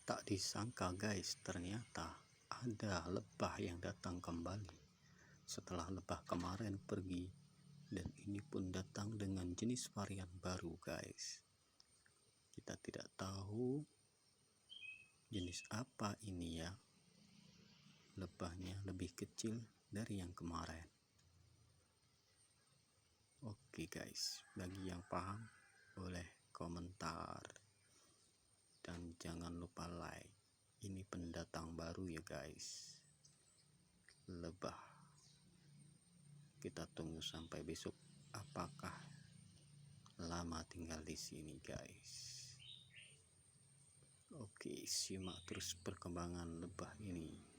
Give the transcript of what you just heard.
Tak disangka guys, ternyata ada lebah yang datang kembali setelah lebah kemarin pergi, dan ini pun datang dengan jenis varian baru guys. Kita tidak tahu jenis apa ini ya. Lebahnya lebih kecil dari yang kemarin. Oke guys, bagi yang paham boleh komentar dan jangan lupa like. Ini pendatang baru ya guys, lebah. Kita tunggu sampai besok apakah lama tinggal di sini guys. Oke, simak terus perkembangan lebah ini.